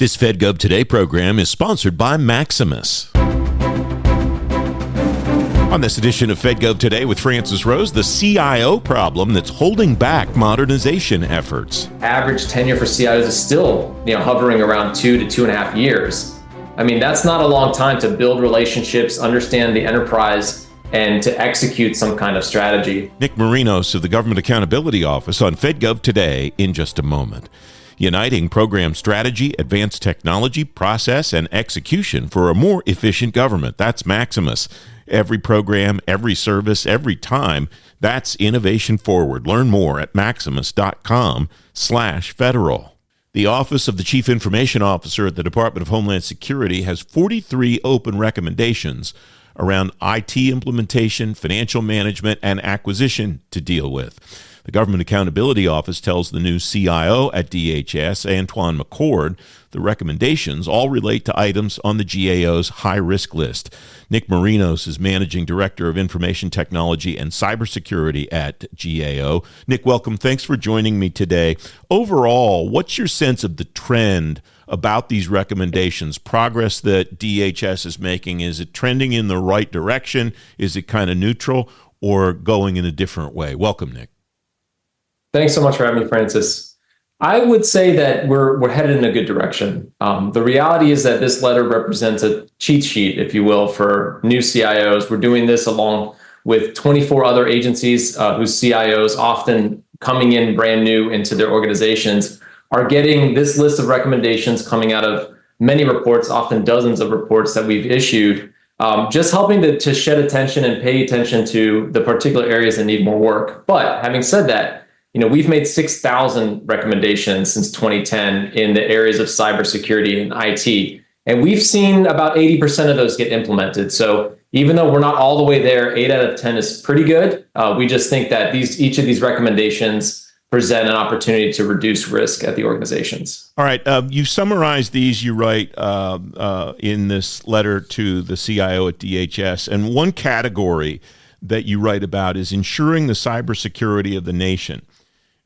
This Fed Gov Today program is sponsored by Maximus. On this edition of Fed Gov Today with Francis Rose, the CIO problem that's holding back modernization efforts. Average tenure for CIOs is still, hovering around 2 to 2.5 years. I mean, that's not a long time to build relationships, understand the enterprise, and to execute some kind of strategy. Nick Marinos of the Government Accountability Office on Fed Gov Today in just a moment. Uniting program strategy, advanced technology, process, and execution for a more efficient government. That's Maximus. Every program, every service, every time. That's innovation forward. Learn more at maximus.com/federal. The Office of the Chief Information Officer at the Department of Homeland Security has 43 open recommendations around IT implementation, financial management, and acquisition to deal with. The Government Accountability Office tells the new CIO at DHS, Antoine McCord, the recommendations all relate to items on the GAO's high-risk list. Nick Marinos is Managing Director of Information Technology and Cybersecurity at GAO. Nick, welcome. Thanks for joining me today. Overall, what's your sense of the trend about these recommendations, progress that DHS is making? Is it trending in the right direction? Is it kind of neutral or going in a different way? Welcome, Nick. Thanks so much for having me, Francis. I would say that we're headed in a good direction. The reality is that this letter represents a cheat sheet, if you will, for new CIOs. We're doing this along with 24 other agencies whose CIOs, often coming in brand new into their organizations, are getting this list of recommendations coming out of many reports, often dozens of reports that we've issued, just helping to shed attention and pay attention to the particular areas that need more work. But having said that, we've made 6,000 recommendations since 2010 in the areas of cybersecurity and IT, and we've seen about 80% of those get implemented. So even though we're not all the way there, 8 out of 10 is pretty good. We just think that each of these recommendations present an opportunity to reduce risk at the organizations. All right. You summarized these, you write in this letter to the CIO at DHS, and one category that you write about is ensuring the cybersecurity of the nation.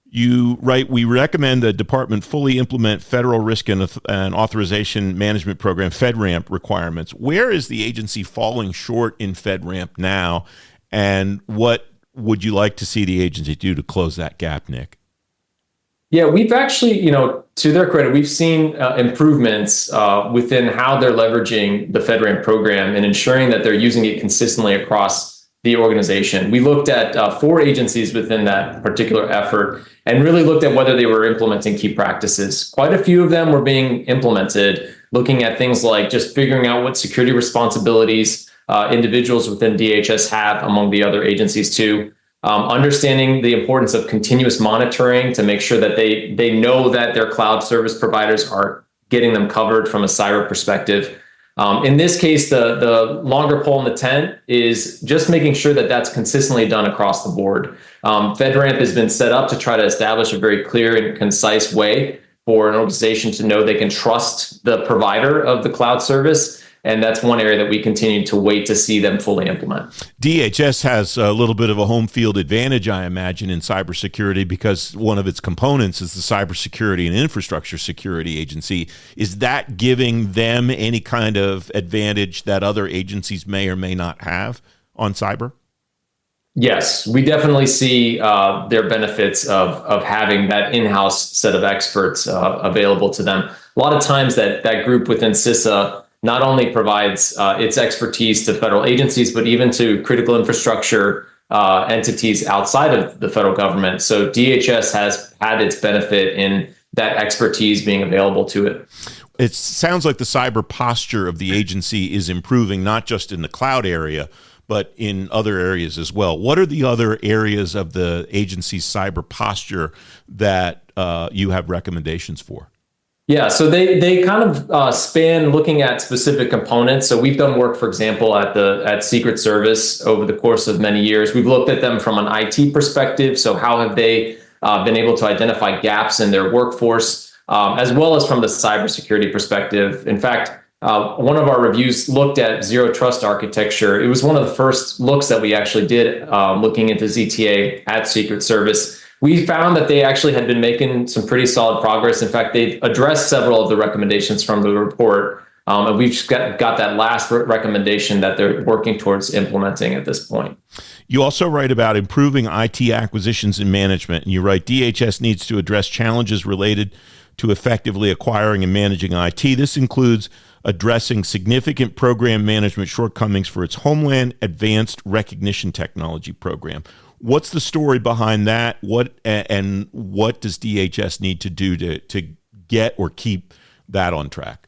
You write, we recommend the department fully implement federal risk and authorization management program, FedRAMP requirements. Where is the agency falling short in FedRAMP now? And what would you like to see the agency do to close that gap, Nick? Yeah, we've actually, to their credit, we've seen improvements within how they're leveraging the FedRAMP program and ensuring that they're using it consistently across the organization. We looked at 4 agencies within that particular effort and really looked at whether they were implementing key practices. Quite a few of them were being implemented, looking at things like just figuring out what security responsibilities individuals within DHS have among the other agencies too. Understanding the importance of continuous monitoring to make sure that they know that their cloud service providers are getting them covered from a cyber perspective. In this case, the longer pole in the tent is just making sure that that's consistently done across the board. FedRAMP has been set up to try to establish a very clear and concise way for an organization to know they can trust the provider of the cloud service. And that's one area that we continue to wait to see them fully implement. DHS has a little bit of a home field advantage, I imagine, in cybersecurity because one of its components is the Cybersecurity and Infrastructure Security Agency. Is that giving them any kind of advantage that other agencies may or may not have on cyber? Yes, we definitely see their benefits of having that in-house set of experts available to them. A lot of times that group within CISA not only provides its expertise to federal agencies, but even to critical infrastructure entities outside of the federal government. So DHS has had its benefit in that expertise being available to it. It sounds like the cyber posture of the agency is improving, not just in the cloud area, but in other areas as well. What are the other areas of the agency's cyber posture that you have recommendations for? Yeah, so they kind of span looking at specific components. So we've done work, for example, at Secret Service over the course of many years. We've looked at them from an IT perspective. So how have they been able to identify gaps in their workforce, as well as from the cybersecurity perspective. In fact, one of our reviews looked at zero trust architecture. It was one of the first looks that we actually did looking into ZTA at Secret Service. we found that they actually had been making some pretty solid progress. In fact, they've addressed several of the recommendations from the report. And we've just got that last recommendation that they're working towards implementing at this point. You also write about improving IT acquisitions and management, and you write DHS needs to address challenges related to effectively acquiring and managing IT. This includes addressing significant program management shortcomings for its Homeland Advanced Recognition Technology program. What's the story behind that? What does DHS need to do to get or keep that on track?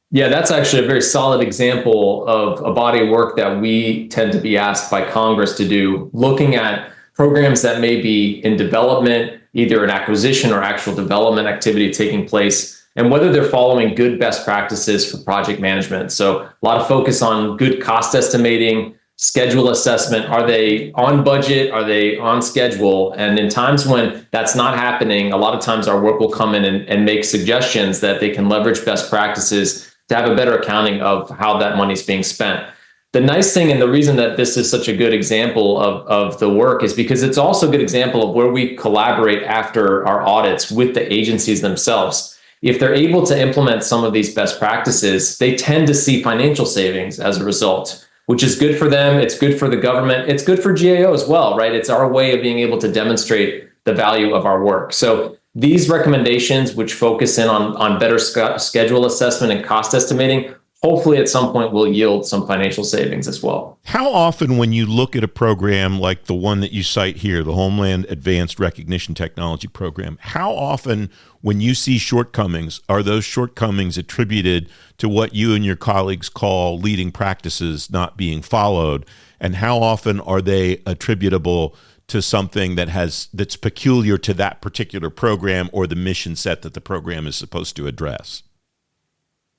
Yeah, that's actually a very solid example of a body of work that we tend to be asked by Congress to do, looking at programs that may be in development, either an acquisition or actual development activity taking place, and whether they're following good best practices for project management. So a lot of focus on good cost estimating, schedule assessment. Are they on budget? Are they on schedule? And in times when that's not happening, a lot of times our work will come in and make suggestions that they can leverage best practices to have a better accounting of how that money's being spent. The nice thing, and the reason that this is such a good example of the work, is because it's also a good example of where we collaborate after our audits with the agencies themselves. If they're able to implement some of these best practices, they tend to see financial savings as a result, which is good for them. It's good for the government. It's good for GAO as well, right? It's our way of being able to demonstrate the value of our work. So these recommendations, which focus in on better schedule assessment and cost estimating, hopefully at some point will yield some financial savings as well. How often, when you look at a program like the one that you cite here, the Homeland Advanced Recognition Technology program, how often when you see shortcomings, are those shortcomings attributed to what you and your colleagues call leading practices not being followed? And how often are they attributable to something that's peculiar to that particular program or the mission set that the program is supposed to address?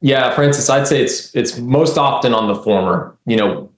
Yeah, Francis, I'd say it's most often on the former.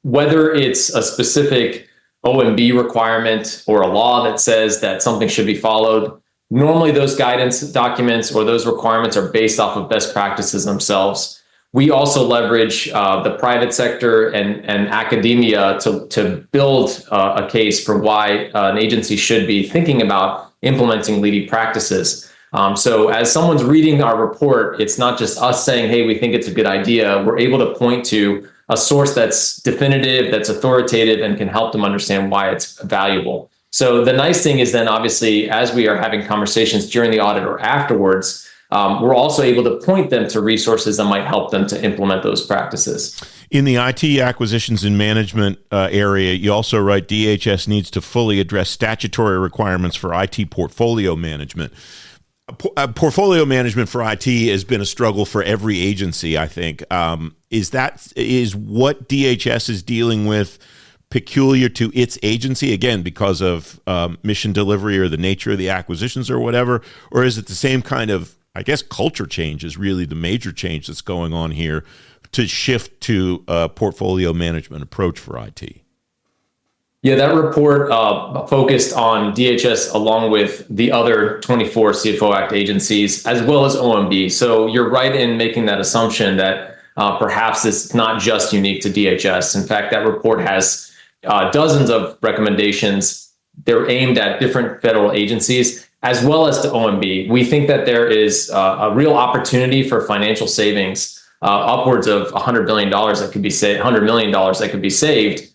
Whether it's a specific OMB requirement or a law that says that something should be followed, normally those guidance documents or those requirements are based off of best practices themselves. We also leverage the private sector and academia to build a case for why an agency should be thinking about implementing leading practices. So as someone's reading our report, it's not just us saying, hey, we think it's a good idea. We're able to point to a source that's definitive, that's authoritative, and can help them understand why it's valuable. So the nice thing is then, obviously, as we are having conversations during the audit or afterwards, we're also able to point them to resources that might help them to implement those practices. In the IT acquisitions and management area, you also write DHS needs to fully address statutory requirements for IT portfolio management. Portfolio management for IT has been a struggle for every agency, I think. Is what DHS is dealing with peculiar to its agency, again, because of mission delivery or the nature of the acquisitions or whatever? Or is it the same kind of, I guess, culture change is really the major change that's going on here to shift to a portfolio management approach for IT? Yeah, that report focused on DHS along with the other 24 CFO Act agencies, as well as OMB. So you're right in making that assumption that perhaps it's not just unique to DHS. In fact, that report has dozens of recommendations. They're aimed at different federal agencies, as well as to OMB. We think that there is a real opportunity for financial savings, upwards of $100 billion that could be saved, $100 million that could be saved,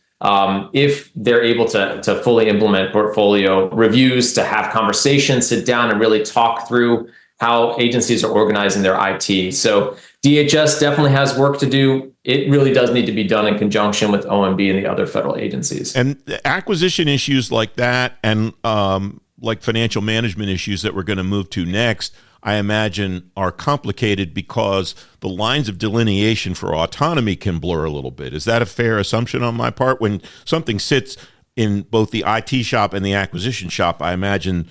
if they're able to fully implement portfolio reviews, to have conversations, sit down and really talk through how agencies are organizing their IT. So DHS definitely has work to do. It really does need to be done in conjunction with OMB and the other federal agencies. And acquisition issues like that and like financial management issues that we're going to move to next, I imagine are complicated because the lines of delineation for autonomy can blur a little bit. Is that a fair assumption on my part? When something sits in both the IT shop and the acquisition shop, I imagine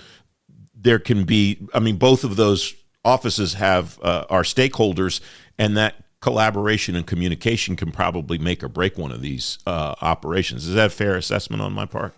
there can be, both of those offices have are stakeholders, and that collaboration and communication can probably make or break one of these operations. Is that a fair assessment on my part?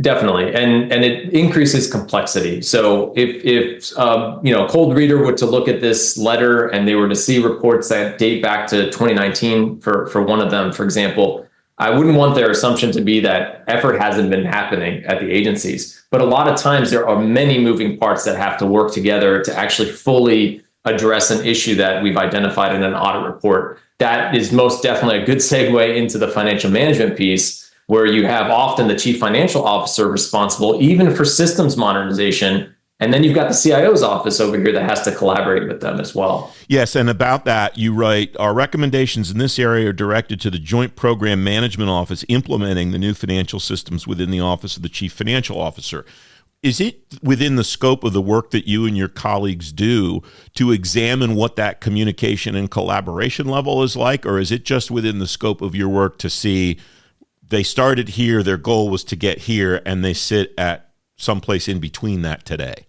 Definitely, and it increases complexity. So if a cold reader were to look at this letter and they were to see reports that date back to 2019 for one of them, for example, I wouldn't want their assumption to be that effort hasn't been happening at the agencies. But a lot of times there are many moving parts that have to work together to actually fully address an issue that we've identified in an audit report. That is most definitely a good segue into the financial management piece, where you have often the chief financial officer responsible even for systems modernization. And then you've got the CIO's office over here that has to collaborate with them as well. Yes, and about that, you write, our recommendations in this area are directed to the Joint Program Management Office implementing the new financial systems within the Office of the Chief Financial Officer. Is it within the scope of the work that you and your colleagues do to examine what that communication and collaboration level is like, or is it just within the scope of your work to see they started here, their goal was to get here, and they sit at someplace in between that today?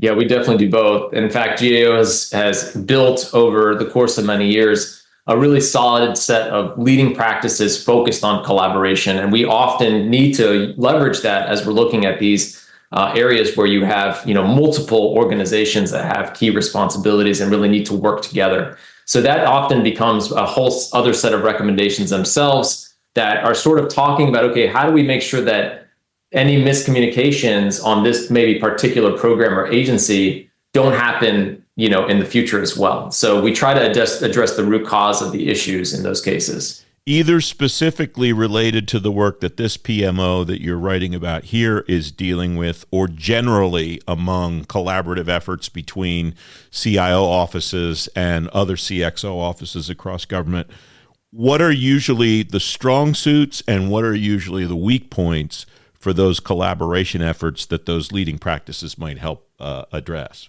Yeah, we definitely do both. In fact, GAO has built over the course of many years a really solid set of leading practices focused on collaboration. And we often need to leverage that as we're looking at these areas where you have multiple organizations that have key responsibilities and really need to work together. So that often becomes a whole other set of recommendations themselves that are sort of talking about, okay, how do we make sure that any miscommunications on this maybe particular program or agency don't happen, in the future as well. So we try to address the root cause of the issues in those cases. Either specifically related to the work that this PMO that you're writing about here is dealing with, or generally among collaborative efforts between CIO offices and other CXO offices across government. What are usually the strong suits and what are usually the weak points for those collaboration efforts that those leading practices might help address?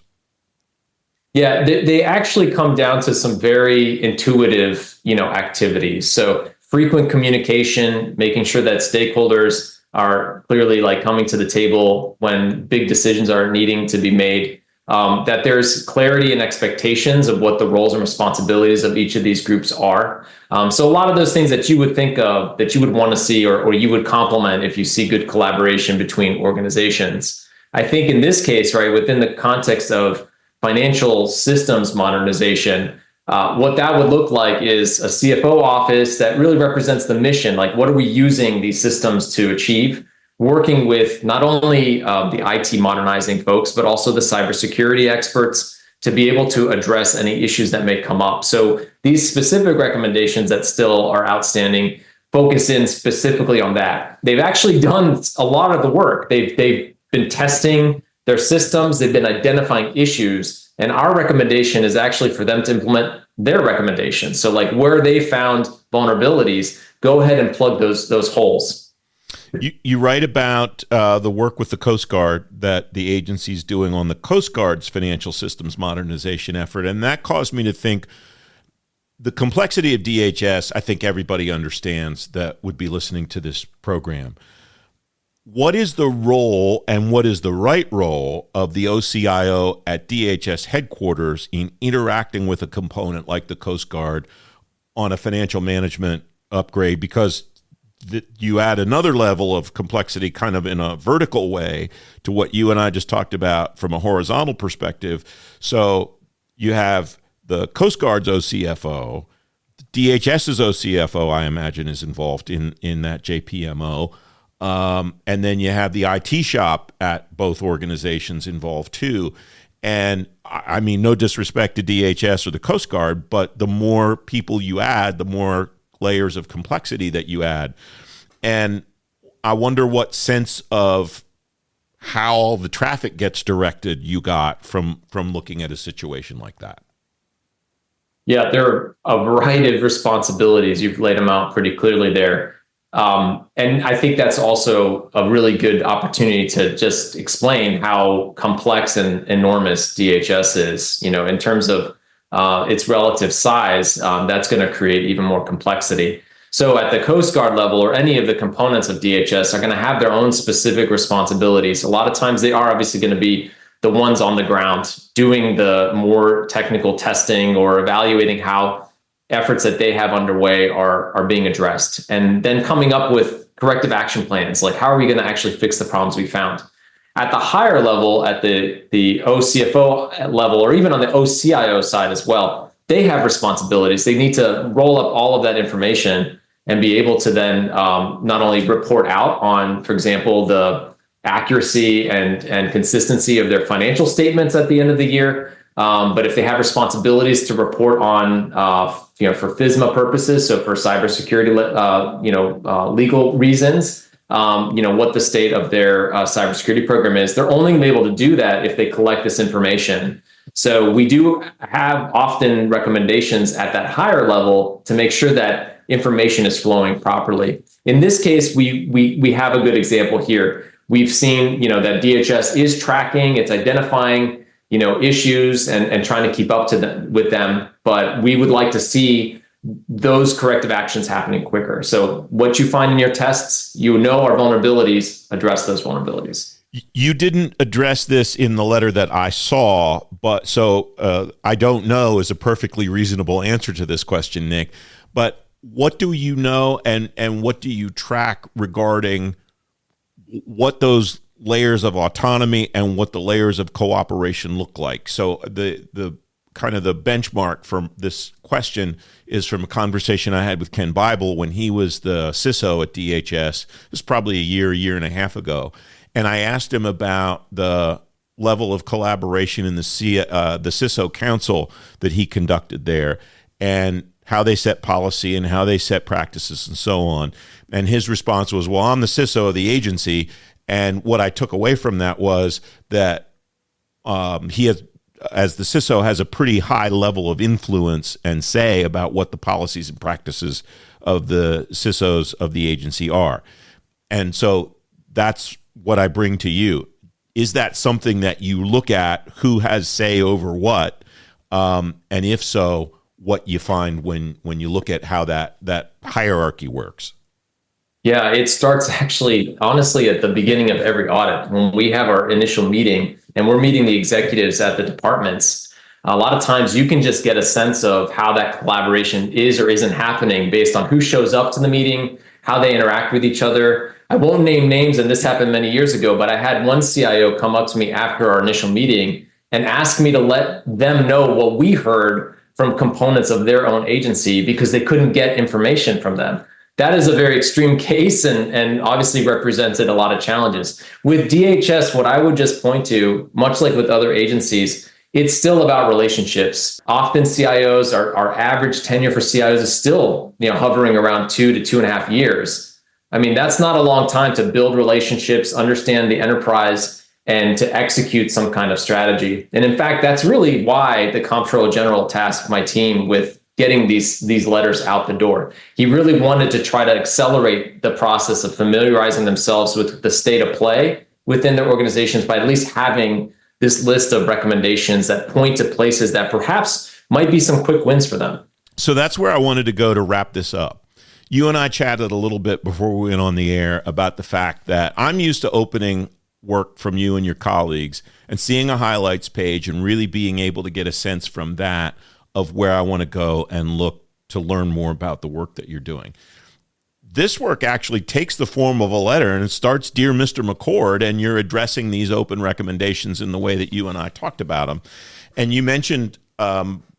Yeah, they actually come down to some very intuitive, activities. So frequent communication, making sure that stakeholders are clearly coming to the table when big decisions are needing to be made, that there's clarity and expectations of what the roles and responsibilities of each of these groups are. So a lot of those things that you would think of that you would want to see or you would compliment if you see good collaboration between organizations. I think in this case, right, within the context of financial systems modernization, what that would look like is a CFO office that really represents the mission. Like, what are we using these systems to achieve? Working with not only the IT modernizing folks, but also the cybersecurity experts to be able to address any issues that may come up. So these specific recommendations that still are outstanding focus in specifically on that. They've actually done a lot of the work. They've been testing their systems, they've been identifying issues, and our recommendation is actually for them to implement their recommendations. So where they found vulnerabilities, go ahead and plug those holes. You write about the work with the Coast Guard that the agency's doing on the Coast Guard's financial systems modernization effort, and that caused me to think the complexity of DHS. I think everybody understands that would be listening to this program. What is the role and what is the right role of the OCIO at DHS headquarters in interacting with a component like the Coast Guard on a financial management upgrade? Because you add another level of complexity kind of in a vertical way to what you and I just talked about from a horizontal perspective. So you have the Coast Guard's OCFO, DHS's OCFO, I imagine, is involved in that JPMO. And then you have the IT shop at both organizations involved too. And I mean, no disrespect to DHS or the Coast Guard, but the more people you add, the more layers of complexity that you add. And I wonder what sense of how all the traffic gets directed you got from looking at a situation like that. Yeah, there are a variety of responsibilities. You've laid them out pretty clearly there. And I think that's also a really good opportunity to just explain how complex and enormous DHS is, in terms of its relative size. That's going to create even more complexity. So at the Coast Guard level, or any of the components of DHS are going to have their own specific responsibilities. A lot of times they are obviously going to be the ones on the ground doing the more technical testing or evaluating how efforts that they have underway are being addressed, and then coming up with corrective action plans, like how are we going to actually fix the problems we found. At the higher level, at the OCFO level, or even on the OCIO side as well, they have responsibilities. They need to roll up all of that information and be able to then not only report out on, for example, the accuracy and consistency of their financial statements at the end of the year, but if they have responsibilities to report on, for FISMA purposes, so for cybersecurity, legal reasons, what the state of their cybersecurity program is, they're only going to be able to do that if they collect this information. So we do have often recommendations at that higher level to make sure that information is flowing properly. In this case, we have a good example here. We've seen, that DHS is tracking, it's identifying, issues and trying to keep up with them, but we would like to see those corrective actions happening quicker. So what you find in your tests, are vulnerabilities, address those vulnerabilities. You didn't address this in the letter that I saw, but so I don't know is a perfectly reasonable answer to this question, Nick. But what do you know and what do you track regarding what those layers of autonomy and what the layers of cooperation look like? So the kind of the benchmark for this question is from a conversation I had with Ken Bible when he was the CISO at DHS. It was probably a year and a half ago. And I asked him about the level of collaboration in the CISO council that he conducted there and how they set policy and how they set practices and so on. And his response was, well, I'm the CISO of the agency. And what I took away from that was that he has, as the CISO, has a pretty high level of influence and say about what the policies and practices of the CISOs of the agency are. And so that's what I bring to you. Is that something that you look at, who has say over what? And if so, what you find when you look at how that hierarchy works? Yeah, it starts actually, honestly, at the beginning of every audit. When we have our initial meeting and we're meeting the executives at the departments, a lot of times you can just get a sense of how that collaboration is or isn't happening based on who shows up to the meeting, how they interact with each other. I won't name names, and this happened many years ago, but I had one CIO come up to me after our initial meeting and ask me to let them know what we heard from components of their own agency because they couldn't get information from them. That is a very extreme case and obviously represented a lot of challenges. With DHS, what I would just point to, much like with other agencies, it's still about relationships. Often CIOs, our average tenure for CIOs is still hovering around 2 to 2.5 years. I mean, that's not a long time to build relationships, understand the enterprise, and to execute some kind of strategy. And in fact, that's really why the Comptroller General tasked my team with getting these letters out the door. He really wanted to try to accelerate the process of familiarizing themselves with the state of play within their organizations by at least having this list of recommendations that point to places that perhaps might be some quick wins for them. So that's where I wanted to go to wrap this up. You and I chatted a little bit before we went on the air about the fact that I'm used to opening work from you and your colleagues and seeing a highlights page and really being able to get a sense from that of where I want to go and look to learn more about the work that you're doing. This work actually takes the form of a letter and it starts, Dear Mr. McCord, and you're addressing these open recommendations in the way that you and I talked about them. And you mentioned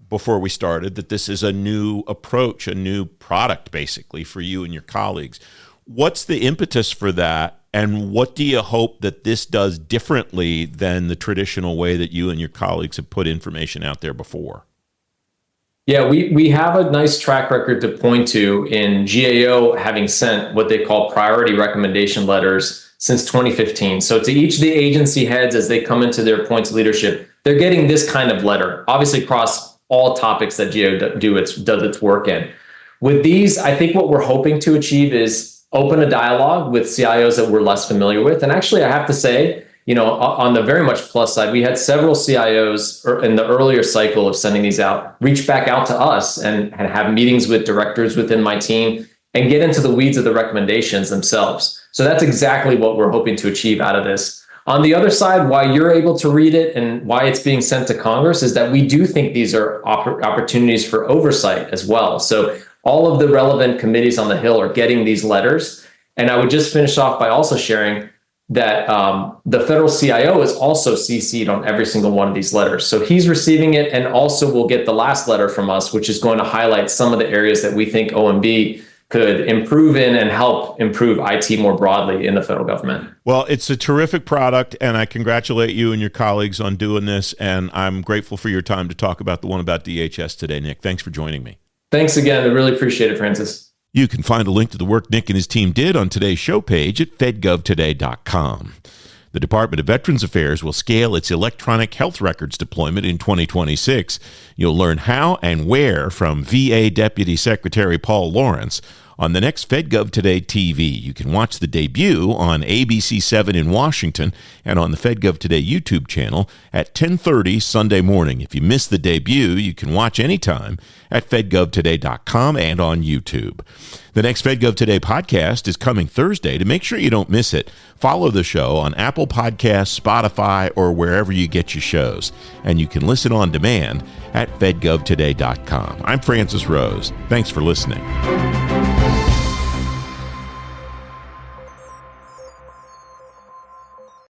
before we started that this is a new approach, a new product basically for you and your colleagues. What's the impetus for that? And what do you hope that this does differently than the traditional way that you and your colleagues have put information out there before? Yeah, we have a nice track record to point to in GAO having sent what they call priority recommendation letters since 2015. So to each of the agency heads as they come into their points of leadership, they're getting this kind of letter, obviously across all topics that GAO does its work in. With these, I think what we're hoping to achieve is open a dialogue with CIOs that we're less familiar with. And actually, I have to say, on the very much plus side, we had several CIOs in the earlier cycle of sending these out, reach back out to us and have meetings with directors within my team and get into the weeds of the recommendations themselves. So that's exactly what we're hoping to achieve out of this. On the other side, why you're able to read it and why it's being sent to Congress is that we do think these are opportunities for oversight as well. So all of the relevant committees on the Hill are getting these letters. And I would just finish off by also sharing that the federal CIO is also CC'd on every single one of these letters. So he's receiving it and also will get the last letter from us, which is going to highlight some of the areas that we think OMB could improve in and help improve IT more broadly in the federal government. Well, it's a terrific product, and I congratulate you and your colleagues on doing this, and I'm grateful for your time to talk about the one about DHS today, Nick. Thanks for joining me. Thanks again. I really appreciate it, Francis. You can find a link to the work Nick and his team did on today's show page at fedgovtoday.com. The Department of Veterans Affairs will scale its electronic health records deployment in 2026. You'll learn how and where from VA Deputy Secretary Paul Lawrence on the next Fed Gov Today TV. You can watch the debut on ABC7 in Washington and on the Fed Gov Today YouTube channel at 10:30 Sunday morning. If you miss the debut, you can watch anytime at fedgovtoday.com and on YouTube. The next Fed Gov Today podcast is coming Thursday. To make sure you don't miss it, follow the show on Apple Podcasts, Spotify, or wherever you get your shows. And you can listen on demand at fedgovtoday.com. I'm Francis Rose. Thanks for listening.